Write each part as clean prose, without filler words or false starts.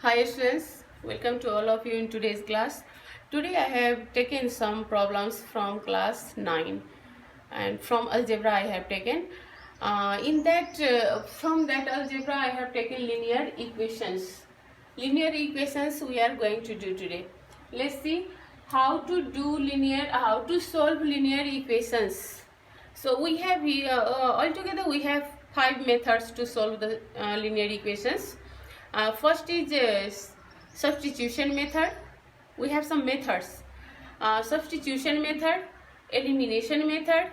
Hi students, welcome to all of you in today's class. Today I have taken some problems from class 9 and from algebra I have taken. From that algebra I have taken linear equations. Linear equations we are going to do today. Let's see how to solve linear equations. So we have here altogether we have 5 methods to solve the linear equations. First is substitution method. We have some methods. Substitution method, elimination method,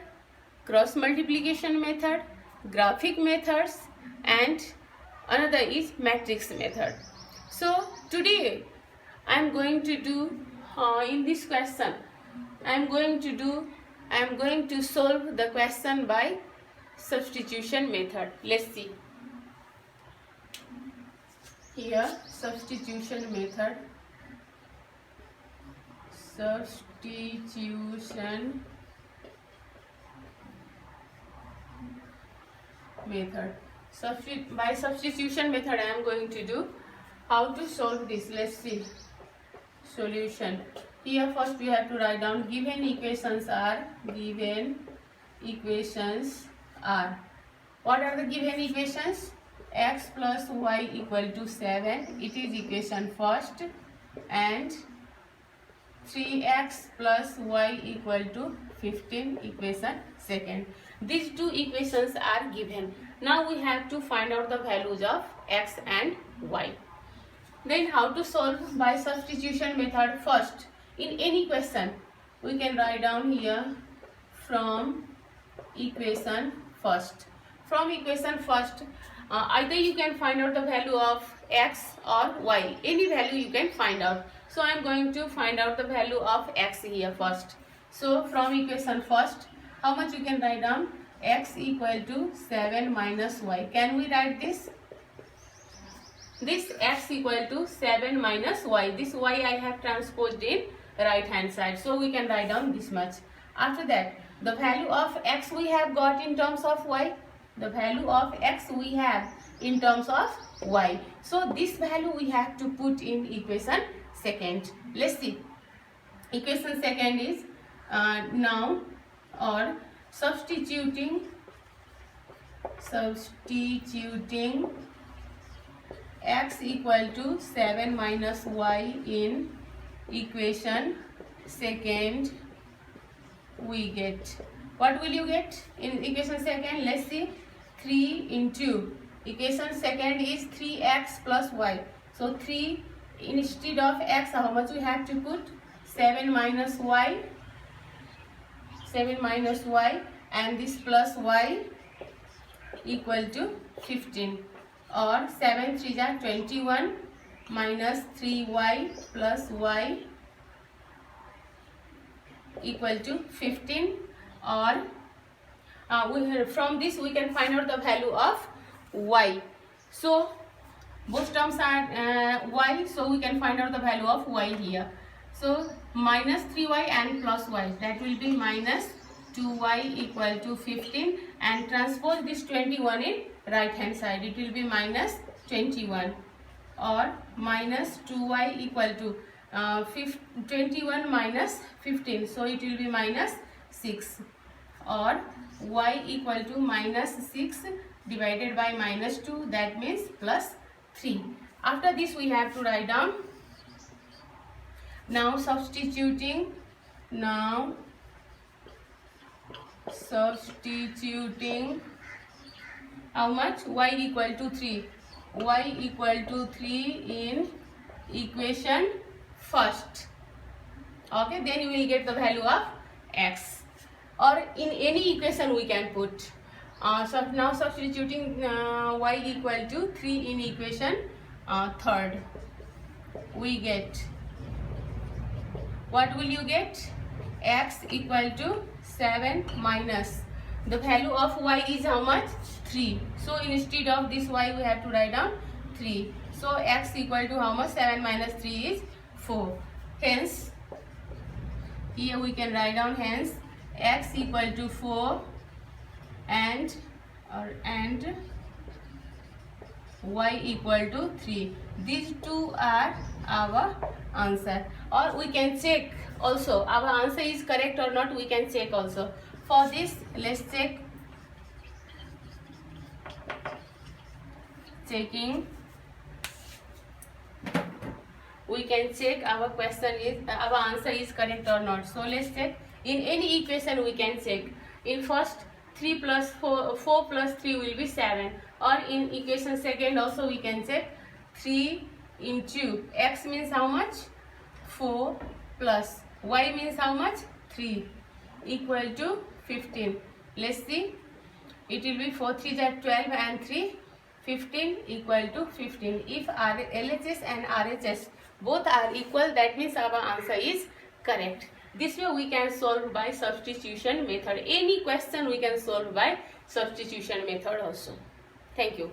cross multiplication method, graphic methods, and another is matrix method. So today I am going to do in this question I am going to solve the question by substitution method. Let's see. Here substitution method. By substitution method I am going to do how to solve this. Let's see. Solution. Here first we have to write down given equations are. What are the given equations? X plus y equal to 7, it is equation first, and 3x plus y equal to 15, equation second. These two equations are given. Now we have to find out the values of x and y. Then how to solve by substitution method? First, in any question we can write down here from equation first. Either you can find out the value of x or y, any value you can find out. So I am going to find out the value of x here first. So from equation first, how much you can write down? X equal to 7 minus y. Can we write this? This x equal to 7 minus y. This y I have transposed in right hand side. So we can write down this much. After that, the value of x we have got in terms of y. The value of x we have in terms of y. So this value we have to put in equation second. Let's see. Equation second is now or substituting x equal to 7 minus y in equation second, we get. What will you get in equation second? Let's see. 3 into equation second is 3x plus y. So 3 instead of x, how much we have to put? 7 minus y, and this plus y equal to 15, or 7 3 are 21 minus 3y plus y equal to 15, or from this we can find out the value of y. So both terms are y, so we can find out the value of y here. So minus 3y and plus y, that will be minus 2y equal to 15, and transpose this 21 in right hand side, it will be minus 21, or minus 2y equal to 21 minus 15, so it will be minus 6, or y equal to minus 6 divided by minus 2, that means plus 3. After this we have to write down. Now substituting how much? Y equal to 3. Y equal to 3 in equation first. Okay, then you will get the value of x, or in any equation we can put. So now substituting y equal to 3 in equation third, we get. What will you get? X equal to 7 minus the value of y is how much? 3. So instead of this y we have to write down 3. So x equal to how much? 7 minus 3 is 4. Hence here we can write down, hence x equal to 4 and y equal to 3. These two are our answer. Or we can check also our answer is correct or not. We can check also. For this, let's check. Checking. We can check our question is our answer is correct or not. So let's check. In any equation we can check. In first 3 plus 4 plus 3 will be 7. Or in equation second also we can check 3 into x means how much? 4 plus y means how much? 3 equal to 15. Let's see. It will be 4 3 are 12 and 3 15 equal to 15. If LHS and RHS both are equal, that means our answer is correct. This way we can solve by substitution method. Any question we can solve by substitution method also. Thank you.